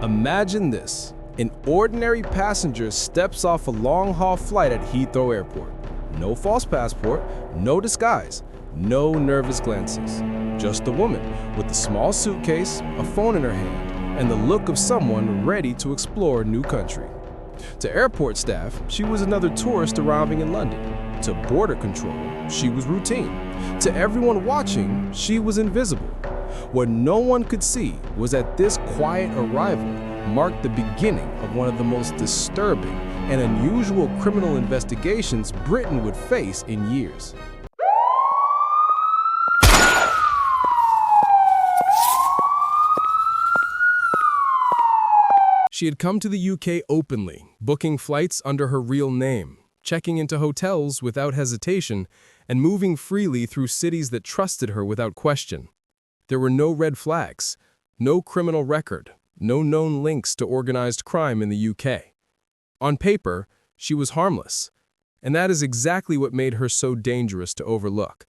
Imagine this. An ordinary passenger steps off a long-haul flight at Heathrow Airport. No false passport, no disguise, no nervous glances. Just a woman with a small suitcase, a phone in her hand, and the look of someone ready to explore a new country. To airport staff, she was another tourist arriving in London. To border control, she was routine. To everyone watching, she was invisible. What no one could see was that this quiet arrival marked the beginning of one of the most disturbing and unusual criminal investigations Britain would face in years. She had come to the UK openly, booking flights under her real name, checking into hotels without hesitation, and moving freely through cities that trusted her without question. There were no red flags, no criminal record, no known links to organized crime in the UK. On paper, she was harmless, and that is exactly what made her so dangerous to overlook.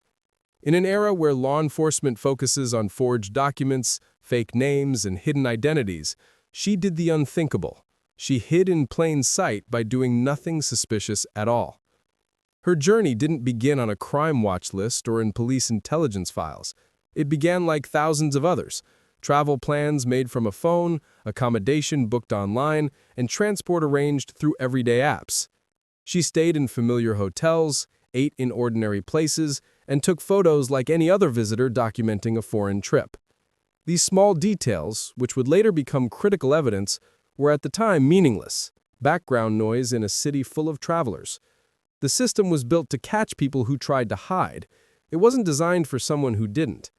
In an era where law enforcement focuses on forged documents, fake names, and hidden identities, she did the unthinkable. She hid in plain sight by doing nothing suspicious at all. Her journey didn't begin on a crime watch list or in police intelligence files. It began like thousands of others. Travel plans made from a phone, accommodation booked online, and transport arranged through everyday apps. She stayed in familiar hotels, ate in ordinary places, and took photos like any other visitor documenting a foreign trip. These small details, which would later become critical evidence, were at the time meaningless, background noise in a city full of travelers. The system was built to catch people who tried to hide. It wasn't designed for someone who didn't.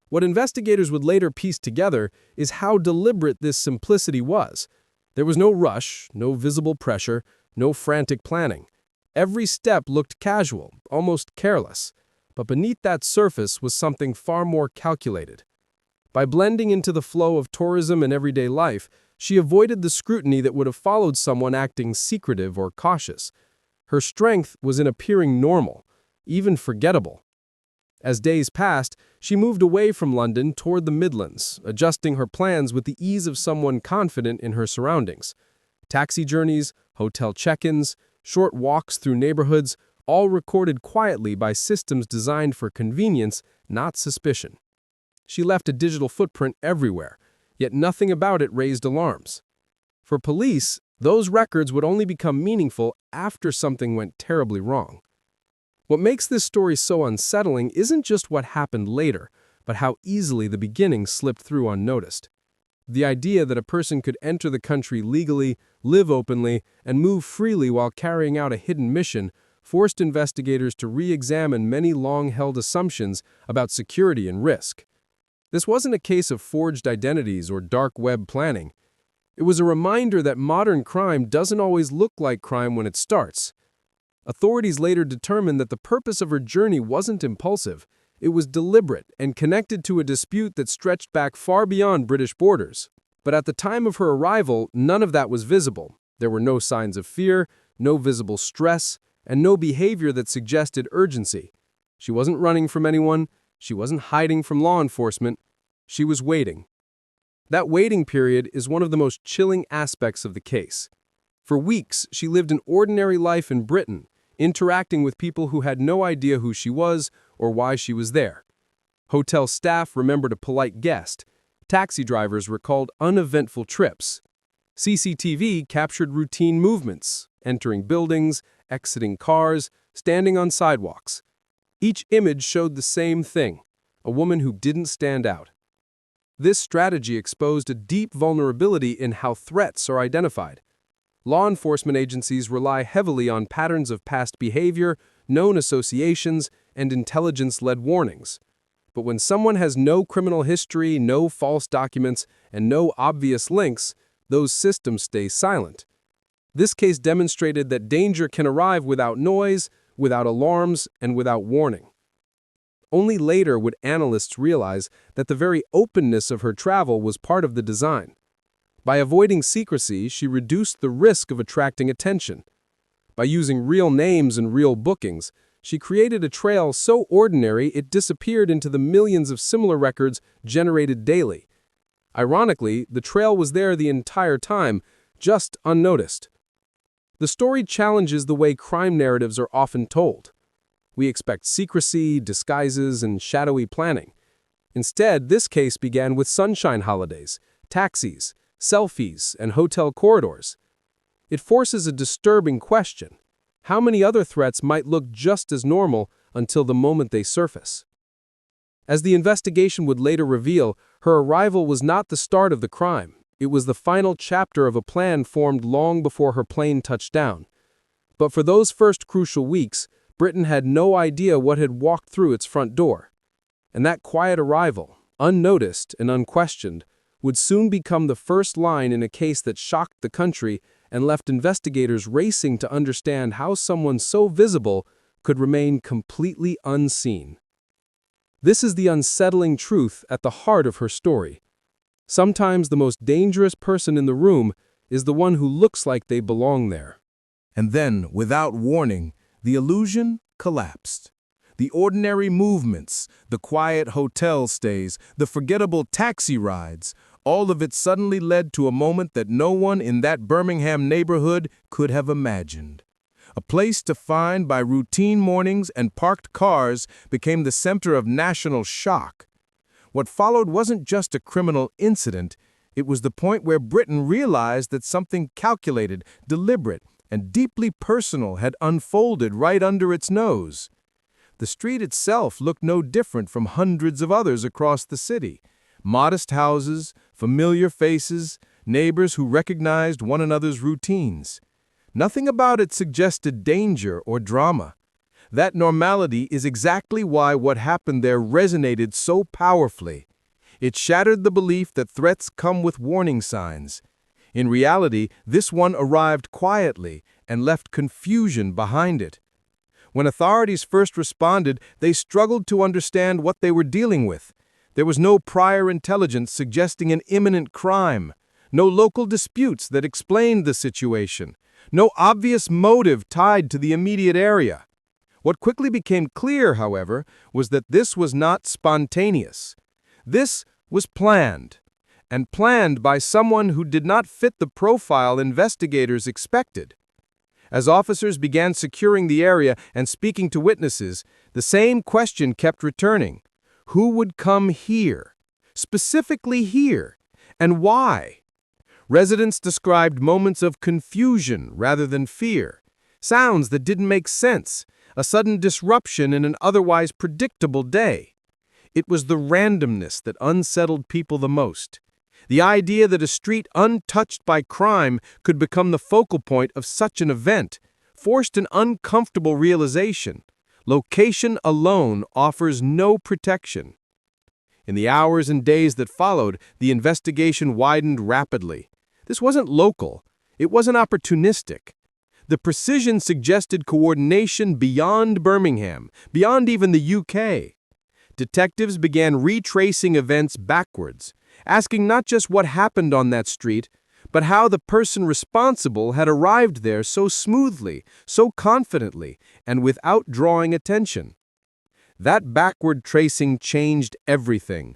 What investigators would later piece together is how deliberate this simplicity was. There was no rush, no visible pressure, no frantic planning. Every step looked casual, almost careless. But beneath that surface was something far more calculated. By blending into the flow of tourism and everyday life, she avoided the scrutiny that would have followed someone acting secretive or cautious. Her strength was in appearing normal, even forgettable. As days passed, she moved away from London toward the Midlands, adjusting her plans with the ease of someone confident in her surroundings. Taxi journeys, hotel check-ins, short walks through neighborhoods, all recorded quietly by systems designed for convenience, not suspicion. She left a digital footprint everywhere, yet nothing about it raised alarms. For police, those records would only become meaningful after something went terribly wrong. What makes this story so unsettling isn't just what happened later, but how easily the beginning slipped through unnoticed. The idea that a person could enter the country legally, live openly, and move freely while carrying out a hidden mission forced investigators to re-examine many long-held assumptions about security and risk. This wasn't a case of forged identities or dark web planning. It was a reminder that modern crime doesn't always look like crime when it starts. Authorities later determined that the purpose of her journey wasn't impulsive. It was deliberate and connected to a dispute that stretched back far beyond British borders. But at the time of her arrival, none of that was visible. There were no signs of fear, no visible stress, and no behavior that suggested urgency. She wasn't running from anyone. She wasn't hiding from law enforcement. She was waiting. That waiting period is one of the most chilling aspects of the case. For weeks, she lived an ordinary life in Britain, interacting with people who had no idea who she was or why she was there. Hotel staff remembered a polite guest. Taxi drivers recalled uneventful trips. CCTV captured routine movements, entering buildings, exiting cars, standing on sidewalks. Each image showed the same thing, a woman who didn't stand out. This strategy exposed a deep vulnerability in how threats are identified. Law enforcement agencies rely heavily on patterns of past behavior, known associations, and intelligence-led warnings. But when someone has no criminal history, no false documents, and no obvious links, those systems stay silent. This case demonstrated that danger can arrive without noise, without alarms, and without warning. Only later would analysts realize that the very openness of her travel was part of the design. By avoiding secrecy, she reduced the risk of attracting attention. By using real names and real bookings, she created a trail so ordinary it disappeared into the millions of similar records generated daily. Ironically, the trail was there the entire time, just unnoticed. The story challenges the way crime narratives are often told. We expect secrecy, disguises, and shadowy planning. Instead, this case began with sunshine holidays, taxis, selfies, and hotel corridors. It forces a disturbing question. How many other threats might look just as normal until the moment they surface? As the investigation would later reveal, her arrival was not the start of the crime. It was the final chapter of a plan formed long before her plane touched down. But for those first crucial weeks, Britain had no idea what had walked through its front door. And that quiet arrival, unnoticed and unquestioned, would soon become the first line in a case that shocked the country and left investigators racing to understand how someone so visible could remain completely unseen. This is the unsettling truth at the heart of her story. Sometimes the most dangerous person in the room is the one who looks like they belong there. And then, without warning, the illusion collapsed. The ordinary movements, the quiet hotel stays, the forgettable taxi rides, all of it suddenly led to a moment that no one in that Birmingham neighborhood could have imagined. A place defined by routine mornings and parked cars became the center of national shock. What followed wasn't just a criminal incident, it was the point where Britain realized that something calculated, deliberate, and deeply personal had unfolded right under its nose. The street itself looked no different from hundreds of others across the city. Modest houses, familiar faces, neighbors who recognized one another's routines. Nothing about it suggested danger or drama. That normality is exactly why what happened there resonated so powerfully. It shattered the belief that threats come with warning signs. In reality, this one arrived quietly and left confusion behind it. When authorities first responded, they struggled to understand what they were dealing with. There was no prior intelligence suggesting an imminent crime, no local disputes that explained the situation, no obvious motive tied to the immediate area. What quickly became clear, however, was that this was not spontaneous. This was planned, and planned by someone who did not fit the profile investigators expected. As officers began securing the area and speaking to witnesses, the same question kept returning. Who would come here? Specifically here? And why? Residents described moments of confusion rather than fear, sounds that didn't make sense, a sudden disruption in an otherwise predictable day. It was the randomness that unsettled people the most. The idea that a street untouched by crime could become the focal point of such an event forced an uncomfortable realization. Location alone offers no protection. In the hours and days that followed, the investigation widened rapidly. This wasn't local. It wasn't opportunistic. The precision suggested coordination beyond Birmingham, beyond even the UK. Detectives began retracing events backwards, asking not just what happened on that street, but how the person responsible had arrived there so smoothly, so confidently, and without drawing attention. That backward tracing changed everything.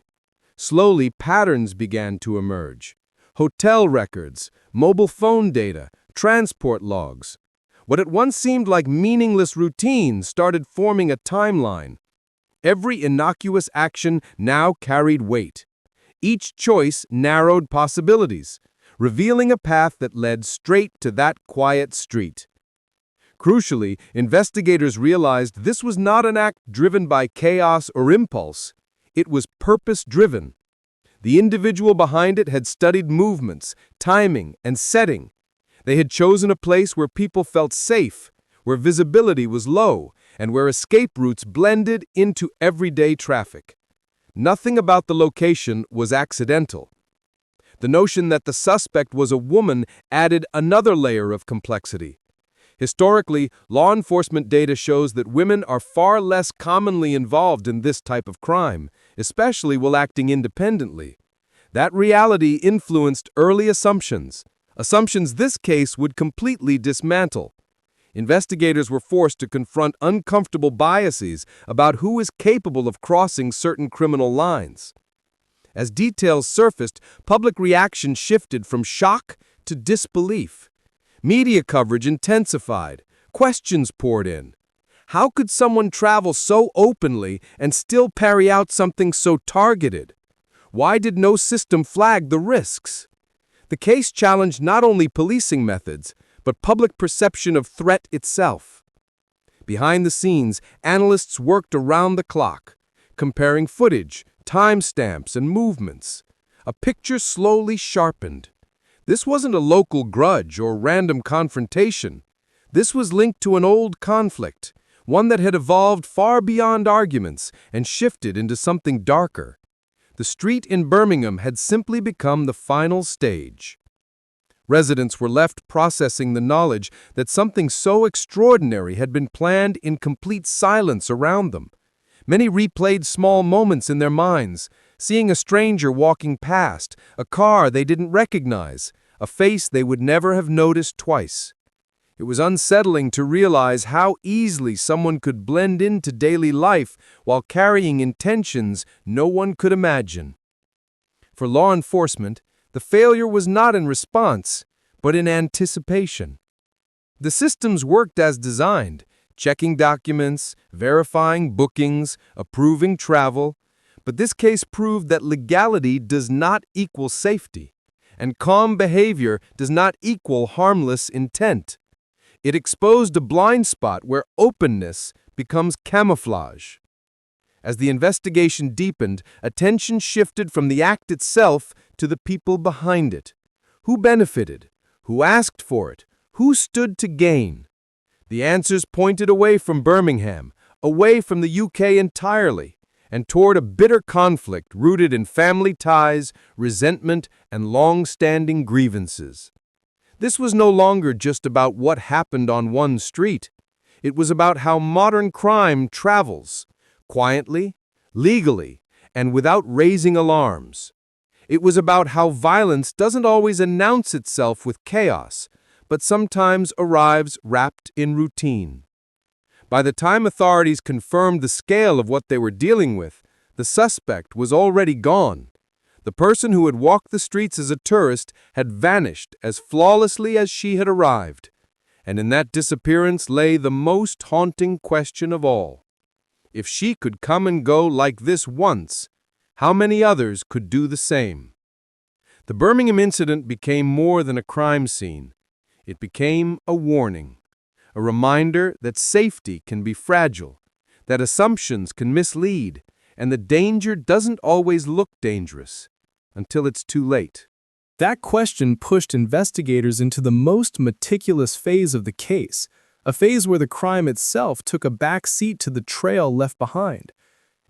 Slowly, patterns began to emerge. Hotel records, mobile phone data, transport logs. What at once seemed like meaningless routines started forming a timeline. Every innocuous action now carried weight. Each choice narrowed possibilities, revealing a path that led straight to that quiet street. Crucially, investigators realized this was not an act driven by chaos or impulse. It was purpose-driven. The individual behind it had studied movements, timing, and setting. They had chosen a place where people felt safe, where visibility was low, and where escape routes blended into everyday traffic. Nothing about the location was accidental. The notion that the suspect was a woman added another layer of complexity. Historically, law enforcement data shows that women are far less commonly involved in this type of crime, especially while acting independently. That reality influenced early assumptions this case would completely dismantle. Investigators were forced to confront uncomfortable biases about who is capable of crossing certain criminal lines. As details surfaced, public reaction shifted from shock to disbelief. Media coverage intensified. Questions poured in. How could someone travel so openly and still carry out something so targeted? Why did no system flag the risks? The case challenged not only policing methods, but public perception of threat itself. Behind the scenes, analysts worked around the clock, comparing footage, timestamps, and movements. A picture slowly sharpened. This wasn't a local grudge or random confrontation. This was linked to an old conflict, one that had evolved far beyond arguments and shifted into something darker. The street in Birmingham had simply become the final stage. Residents were left processing the knowledge that something so extraordinary had been planned in complete silence around them. Many replayed small moments in their minds, seeing a stranger walking past, a car they didn't recognize, a face they would never have noticed twice. It was unsettling to realize how easily someone could blend into daily life while carrying intentions no one could imagine. For law enforcement, the failure was not in response, but in anticipation. The systems worked as designed, checking documents, verifying bookings, approving travel, but this case proved that legality does not equal safety, and calm behavior does not equal harmless intent. It exposed a blind spot where openness becomes camouflage. As the investigation deepened, attention shifted from the act itself to the people behind it. Who benefited? Who asked for it? Who stood to gain? The answers pointed away from Birmingham, away from the UK entirely, and toward a bitter conflict rooted in family ties, resentment, and long-standing grievances. This was no longer just about what happened on one street. It was about how modern crime travels, quietly, legally, and without raising alarms. It was about how violence doesn't always announce itself with chaos, but sometimes arrives wrapped in routine. By the time authorities confirmed the scale of what they were dealing with, the suspect was already gone. The person who had walked the streets as a tourist had vanished as flawlessly as she had arrived. And in that disappearance lay the most haunting question of all. If she could come and go like this once, how many others could do the same? The Birmingham incident became more than a crime scene. It became a warning, a reminder that safety can be fragile, that assumptions can mislead, and the danger doesn't always look dangerous until it's too late. That question pushed investigators into the most meticulous phase of the case, a phase where the crime itself took a back seat to the trail left behind.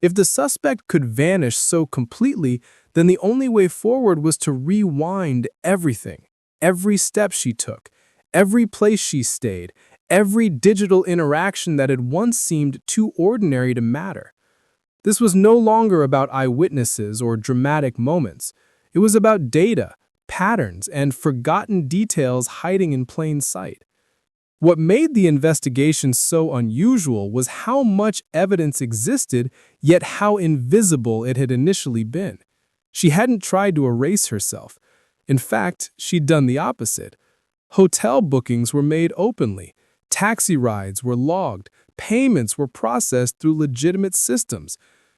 If the suspect could vanish so completely, then the only way forward was to rewind everything. Every step she took, every place she stayed, every digital interaction that had once seemed too ordinary to matter. This was no longer about eyewitnesses or dramatic moments. It was about data, patterns, and forgotten details hiding in plain sight. What made the investigation so unusual was how much evidence existed, yet how invisible it had initially been. She hadn't tried to erase herself. In fact, she'd done the opposite. Hotel bookings were made openly. Taxi rides were logged. Payments were processed through legitimate systems.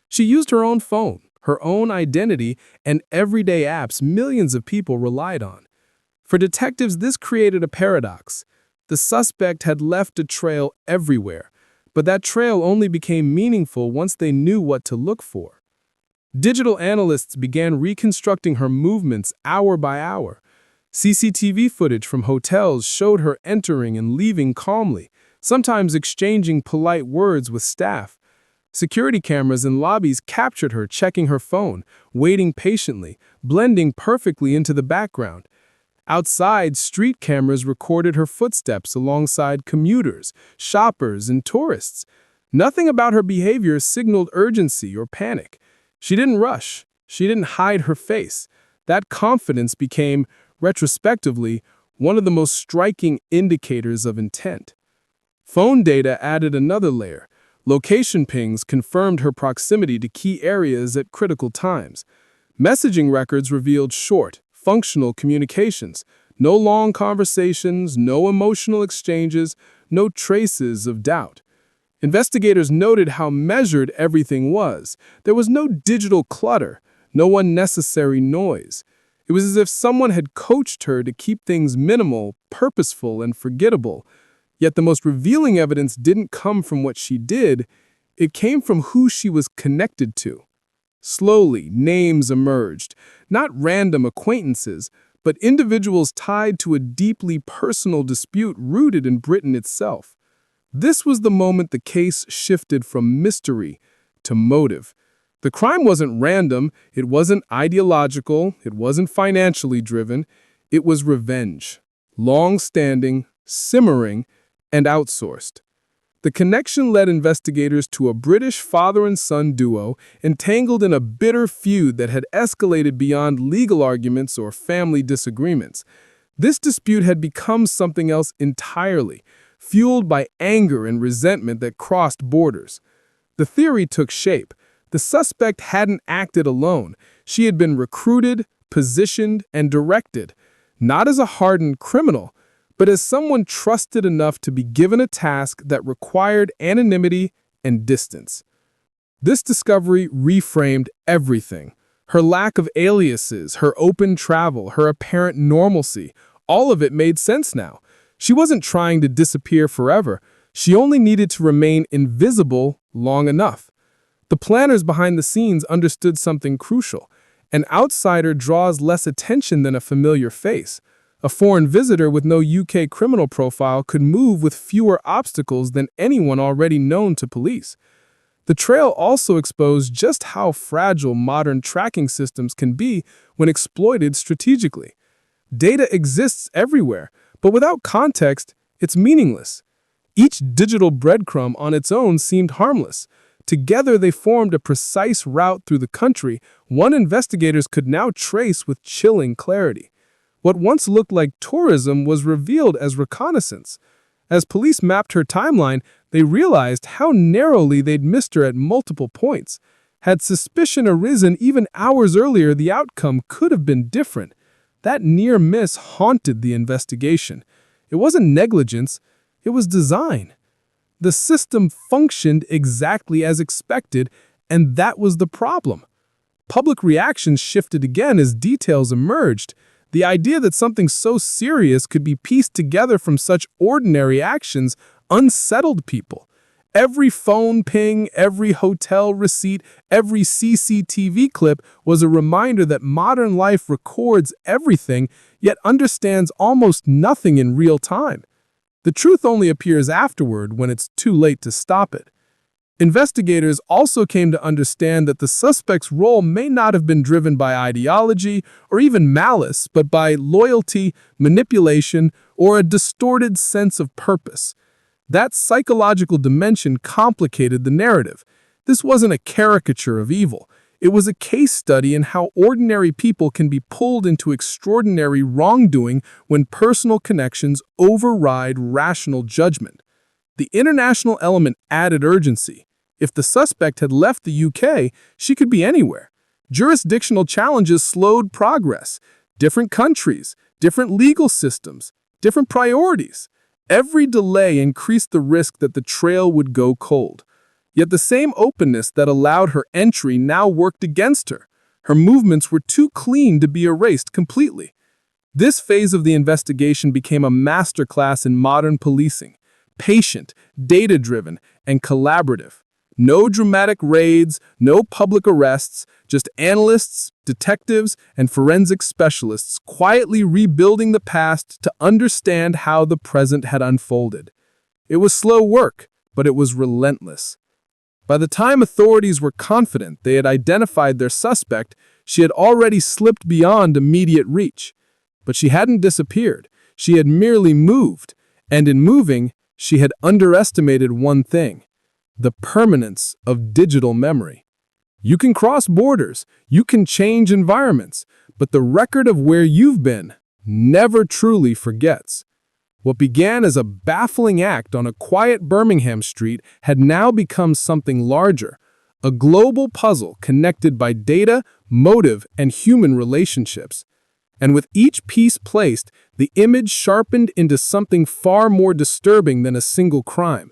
She used her own phone, her own identity, and everyday apps millions of people relied on. For detectives, this created a paradox. The suspect had left a trail everywhere, but that trail only became meaningful once they knew what to look for. Digital analysts began reconstructing her movements hour by hour. CCTV footage from hotels showed her entering and leaving calmly, sometimes exchanging polite words with staff. Security cameras in lobbies captured her checking her phone, waiting patiently, blending perfectly into the background. Outside, street cameras recorded her footsteps alongside commuters, shoppers, and tourists. Nothing about her behavior signaled urgency or panic. She didn't rush. She didn't hide her face. That confidence became, retrospectively, one of the most striking indicators of intent. Phone data added another layer. Location pings confirmed her proximity to key areas at critical times. Messaging records revealed short, functional communications. No long conversations, no emotional exchanges, no traces of doubt. Investigators noted how measured everything was. There was no digital clutter, no unnecessary noise. It was as if someone had coached her to keep things minimal, purposeful, and forgettable. Yet the most revealing evidence didn't come from what she did, it came from who she was connected to. Slowly, names emerged, not random acquaintances, but individuals tied to a deeply personal dispute rooted in Britain itself. This was the moment the case shifted from mystery to motive. The crime wasn't random, it wasn't ideological, it wasn't financially driven. It was revenge, long-standing, simmering, and outsourced. The connection led investigators to a British father and son duo entangled in a bitter feud that had escalated beyond legal arguments or family disagreements. This dispute had become something else entirely, fueled by anger and resentment that crossed borders. The theory took shape. The suspect hadn't acted alone. She had been recruited, positioned, and directed, not as a hardened criminal, but as someone trusted enough to be given a task that required anonymity and distance. This discovery reframed everything. Her lack of aliases, her open travel, her apparent normalcy, all of it made sense now. She wasn't trying to disappear forever. She only needed to remain invisible long enough. The planners behind the scenes understood something crucial. An outsider draws less attention than a familiar face. A foreign visitor with no UK criminal profile could move with fewer obstacles than anyone already known to police. The trail also exposed just how fragile modern tracking systems can be when exploited strategically. Data exists everywhere, but without context, it's meaningless. Each digital breadcrumb on its own seemed harmless. Together they formed a precise route through the country one investigators could now trace with chilling clarity. What once looked like tourism was revealed as reconnaissance. As police mapped her timeline, they realized how narrowly they'd missed her at multiple points. Had suspicion arisen even hours earlier, the outcome could have been different. That near miss haunted the investigation. It wasn't negligence, it was design. The system functioned exactly as expected, and that was the problem. Public reactions shifted again as details emerged. The idea that something so serious could be pieced together from such ordinary actions unsettled people. Every phone ping, every hotel receipt, every CCTV clip was a reminder that modern life records everything, yet understands almost nothing in real time. The truth only appears afterward when it's too late to stop it. Investigators also came to understand that the suspect's role may not have been driven by ideology or even malice, but by loyalty, manipulation, or a distorted sense of purpose. That psychological dimension complicated the narrative. This wasn't a caricature of evil. It was a case study in how ordinary people can be pulled into extraordinary wrongdoing when personal connections override rational judgment. The international element added urgency. If the suspect had left the UK, she could be anywhere. Jurisdictional challenges slowed progress. Different countries, different legal systems, different priorities. Every delay increased the risk that the trail would go cold. Yet the same openness that allowed her entry now worked against her. Her movements were too clean to be erased completely. This phase of the investigation became a masterclass in modern policing. Patient, data-driven, and collaborative. No dramatic raids, no public arrests, just analysts, detectives, and forensic specialists quietly rebuilding the past to understand how the present had unfolded. It was slow work, but it was relentless. By the time authorities were confident they had identified their suspect, she had already slipped beyond immediate reach. But she hadn't disappeared. She had merely moved, and in moving, she had underestimated one thing: the permanence of digital memory. You can cross borders, you can change environments, but the record of where you've been never truly forgets. What began as a baffling act on a quiet Birmingham street had now become something larger, a global puzzle connected by data, motive, and human relationships. And with each piece placed, the image sharpened into something far more disturbing than a single crime.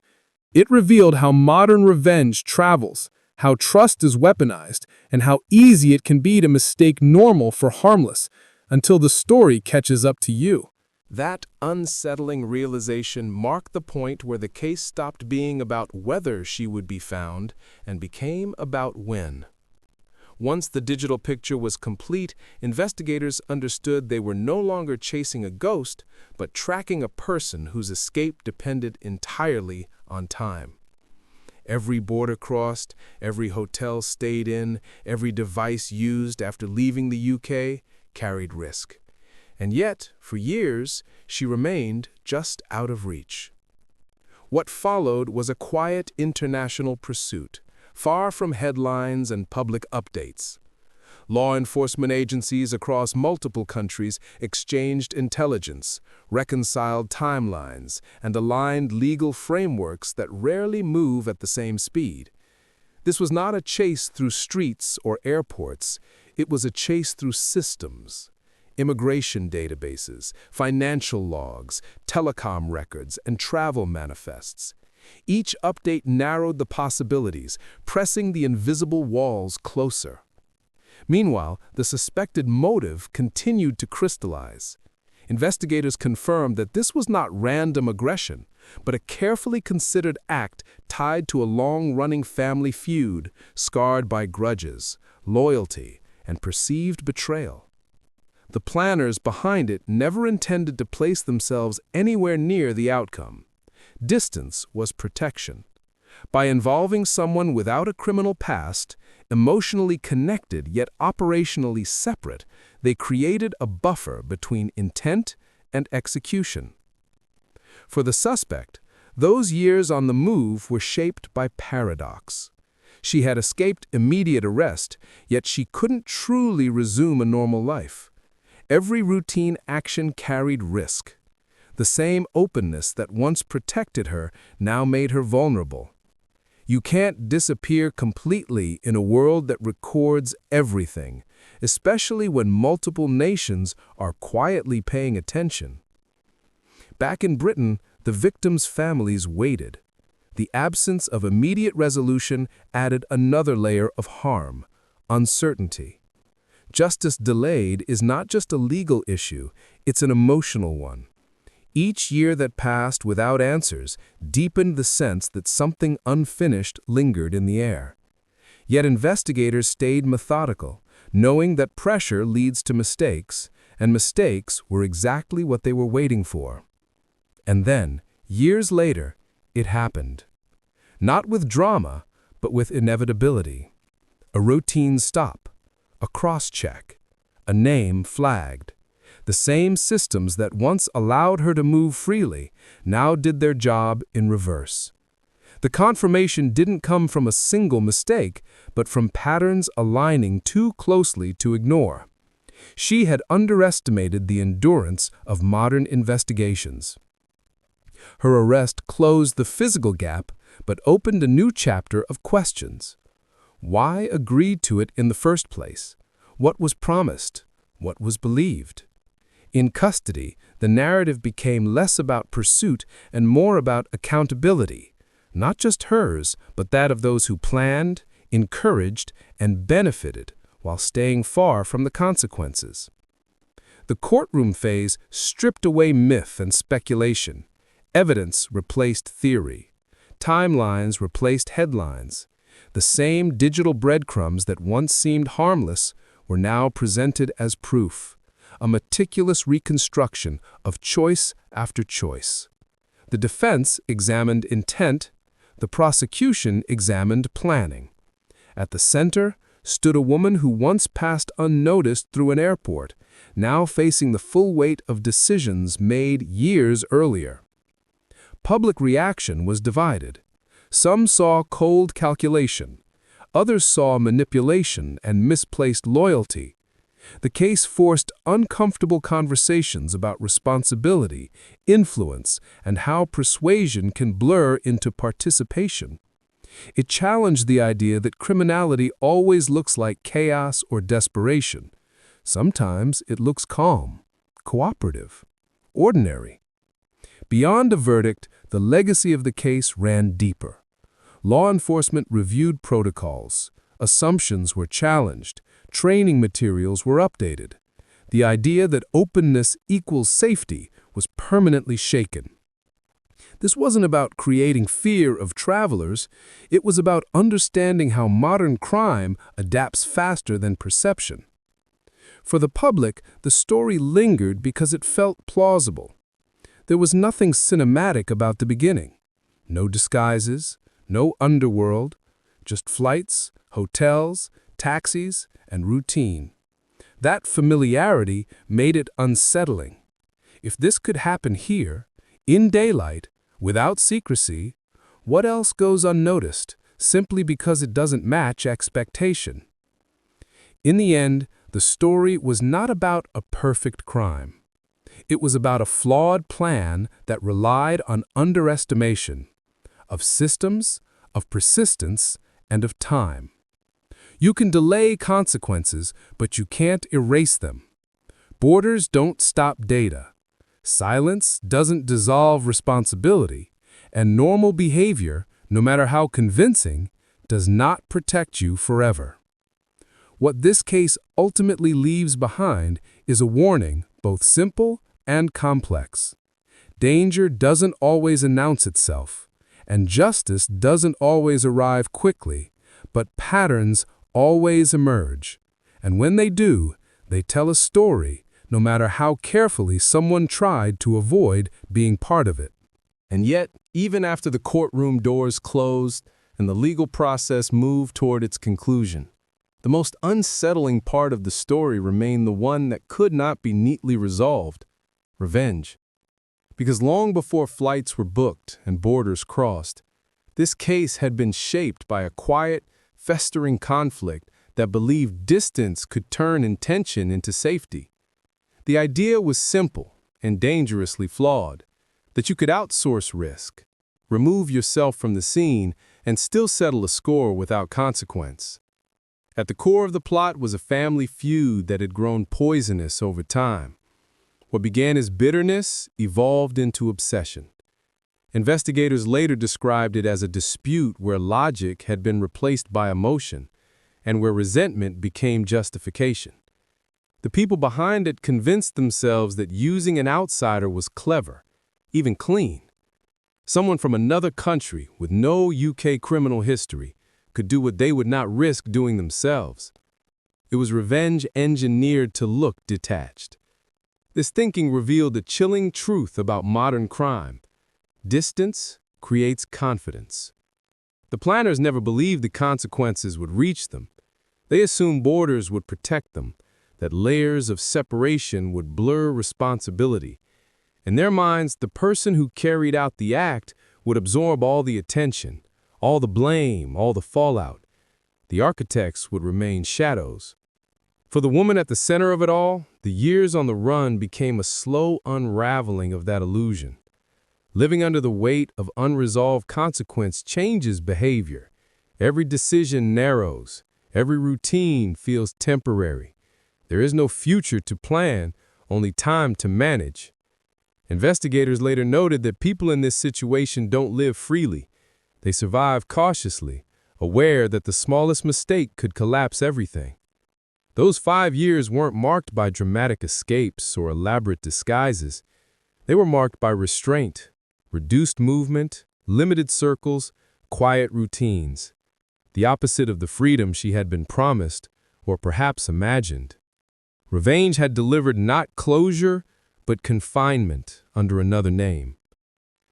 It revealed how modern revenge travels, how trust is weaponized, and how easy it can be to mistake normal for harmless, until the story catches up to you. That unsettling realization marked the point where the case stopped being about whether she would be found and became about when. Once the digital picture was complete, investigators understood they were no longer chasing a ghost, but tracking a person whose escape depended entirely on time. Every border crossed, every hotel stayed in, every device used after leaving the UK carried risk. And yet, for years, she remained just out of reach. What followed was a quiet international pursuit, far from headlines and public updates. Law enforcement agencies across multiple countries exchanged intelligence, reconciled timelines, and aligned legal frameworks that rarely move at the same speed. This was not a chase through streets or airports, it was a chase through systems. Immigration databases, financial logs, telecom records, and travel manifests. Each update narrowed the possibilities, pressing the invisible walls closer. Meanwhile, the suspected motive continued to crystallize. Investigators confirmed that this was not random aggression, but a carefully considered act tied to a long-running family feud, scarred by grudges, loyalty, and perceived betrayal. The planners behind it never intended to place themselves anywhere near the outcome. Distance was protection. By involving someone without a criminal past, emotionally connected yet operationally separate, they created a buffer between intent and execution. For the suspect, those years on the move were shaped by paradox. She had escaped immediate arrest, yet she couldn't truly resume a normal life. Every routine action carried risk. The same openness that once protected her now made her vulnerable. You can't disappear completely in a world that records everything, especially when multiple nations are quietly paying attention. Back in Britain, the victims' families waited. The absence of immediate resolution added another layer of harm, uncertainty. Justice delayed is not just a legal issue, it's an emotional one. Each year that passed without answers deepened the sense that something unfinished lingered in the air. Yet investigators stayed methodical, knowing that pressure leads to mistakes, and mistakes were exactly what they were waiting for. And then, years later, it happened. Not with drama, but with inevitability. A routine stop. A cross-check, a name flagged. The same systems that once allowed her to move freely now did their job in reverse. The confirmation didn't come from a single mistake, but from patterns aligning too closely to ignore. She had underestimated the endurance of modern investigations. Her arrest closed the physical gap, but opened a new chapter of questions. Why agree to it in the first place? What was promised? What was believed? In custody, the narrative became less about pursuit and more about accountability, not just hers, but that of those who planned, encouraged, and benefited while staying far from the consequences. The courtroom phase stripped away myth and speculation. Evidence replaced theory. Timelines replaced headlines. The same digital breadcrumbs that once seemed harmless were now presented as proof, a meticulous reconstruction of choice after choice. The defense examined intent, the prosecution examined planning. At the center stood a woman who once passed unnoticed through an airport, now facing the full weight of decisions made years earlier. Public reaction was divided. Some saw cold calculation. Others saw manipulation and misplaced loyalty. The case forced uncomfortable conversations about responsibility, influence, and how persuasion can blur into participation. It challenged the idea that criminality always looks like chaos or desperation. Sometimes it looks calm, cooperative, ordinary. Beyond a verdict, the legacy of the case ran deeper. Law enforcement reviewed protocols, assumptions were challenged, training materials were updated. The idea that openness equals safety was permanently shaken. This wasn't about creating fear of travelers, it was about understanding how modern crime adapts faster than perception. For the public, the story lingered because it felt plausible. There was nothing cinematic about the beginning. No disguises, no underworld, just flights, hotels, taxis, and routine. That familiarity made it unsettling. If this could happen here, in daylight, without secrecy, what else goes unnoticed simply because it doesn't match expectation? In the end, the story was not about a perfect crime. It was about a flawed plan that relied on underestimation, of systems, of persistence, and of time. You can delay consequences, but you can't erase them. Borders don't stop data. Silence doesn't dissolve responsibility, and normal behavior, no matter how convincing, does not protect you forever. What this case ultimately leaves behind is a warning, both simple and complex. Danger doesn't always announce itself, and justice doesn't always arrive quickly, but patterns always emerge. And when they do, they tell a story, no matter how carefully someone tried to avoid being part of it. And yet, even after the courtroom doors closed and the legal process moved toward its conclusion, the most unsettling part of the story remained the one that could not be neatly resolved: revenge. Because long before flights were booked and borders crossed, this case had been shaped by a quiet, festering conflict that believed distance could turn intention into safety. The idea was simple and dangerously flawed, that you could outsource risk, remove yourself from the scene, and still settle a score without consequence. At the core of the plot was a family feud that had grown poisonous over time. What began as bitterness evolved into obsession. Investigators later described it as a dispute where logic had been replaced by emotion, and where resentment became justification. The people behind it convinced themselves that using an outsider was clever, even clean. Someone from another country with no UK criminal history could do what they would not risk doing themselves. It was revenge engineered to look detached. This thinking revealed a chilling truth about modern crime. Distance creates confidence. The planners never believed the consequences would reach them. They assumed borders would protect them, that layers of separation would blur responsibility. In their minds, the person who carried out the act would absorb all the attention, all the blame, all the fallout. The architects would remain shadows. For the woman at the center of it all, the years on the run became a slow unraveling of that illusion. Living under the weight of unresolved consequence changes behavior. Every decision narrows. Every routine feels temporary. There is no future to plan, only time to manage. Investigators later noted that people in this situation don't live freely. They survive cautiously, aware that the smallest mistake could collapse everything. Those 5 years weren't marked by dramatic escapes or elaborate disguises. They were marked by restraint, reduced movement, limited circles, quiet routines. The opposite of the freedom she had been promised, or perhaps imagined. Revenge had delivered not closure, but confinement under another name.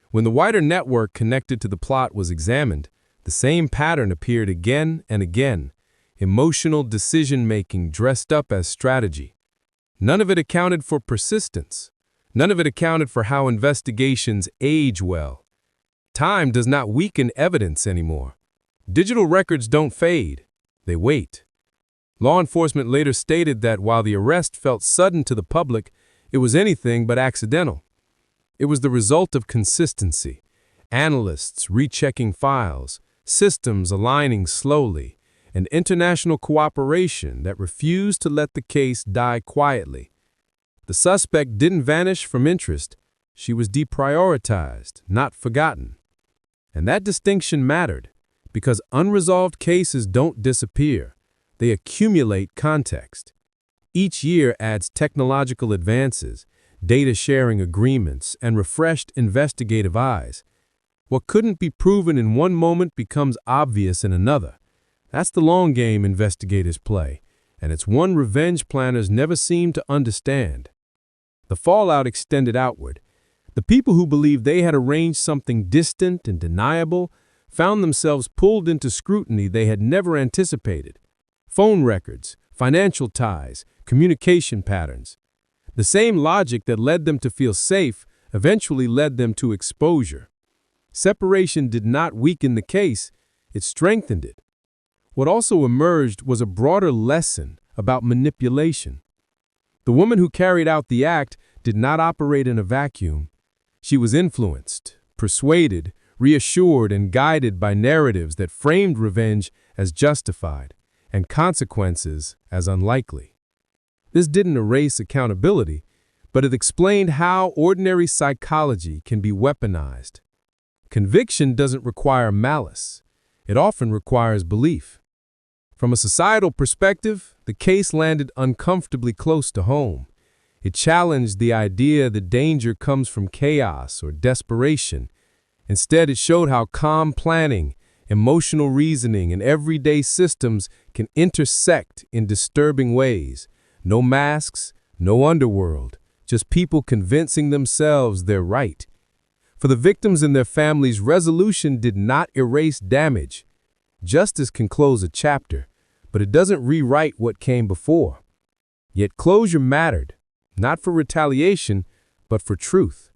When the wider network connected to the plot was examined, the same pattern appeared again and again: emotional decision-making dressed up as strategy. None of it accounted for persistence. None of it accounted for how investigations age well. Time does not weaken evidence anymore. Digital records don't fade, they wait. Law enforcement later stated that while the arrest felt sudden to the public, it was anything but accidental. It was the result of consistency, analysts rechecking files, systems aligning slowly, and international cooperation that refused to let the case die quietly. The suspect didn't vanish from interest. She was deprioritized, not forgotten. And that distinction mattered, because unresolved cases don't disappear. They accumulate context. Each year adds technological advances, data sharing agreements, and refreshed investigative eyes. What couldn't be proven in one moment becomes obvious in another. That's the long game investigators play, and it's one revenge planners never seem to understand. The fallout extended outward. The people who believed they had arranged something distant and deniable found themselves pulled into scrutiny they had never anticipated. Phone records, financial ties, communication patterns. The same logic that led them to feel safe eventually led them to exposure. Separation did not weaken the case, it strengthened it. What also emerged was a broader lesson about manipulation. The woman who carried out the act did not operate in a vacuum. She was influenced, persuaded, reassured, and guided by narratives that framed revenge as justified and consequences as unlikely. This didn't erase accountability, but it explained how ordinary psychology can be weaponized. Conviction doesn't require malice. It often requires belief. From a societal perspective, the case landed uncomfortably close to home. It challenged the idea that danger comes from chaos or desperation. Instead, it showed how calm planning, emotional reasoning, and everyday systems can intersect in disturbing ways. No masks, no underworld, just people convincing themselves they're right. For the victims and their families, resolution did not erase damage. Justice can close a chapter, but it doesn't rewrite what came before. Yet closure mattered, not for retaliation, but for truth.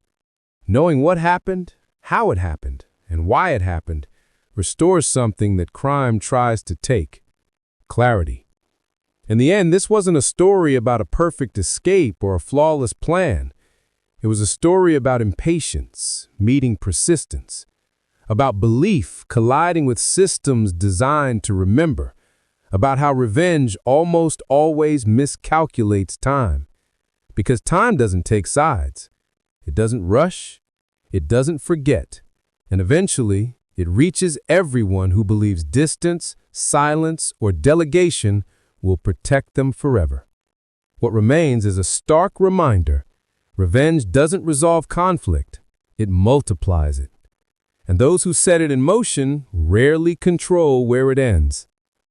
Knowing what happened, how it happened, and why it happened restores something that crime tries to take: clarity. In the end, this wasn't a story about a perfect escape or a flawless plan. It was a story about impatience meeting persistence, about belief colliding with systems designed to remember, about how revenge almost always miscalculates time. Because time doesn't take sides. It doesn't rush. It doesn't forget. And eventually, it reaches everyone who believes distance, silence, or delegation will protect them forever. What remains is a stark reminder: revenge doesn't resolve conflict, it multiplies it. And those who set it in motion rarely control where it ends.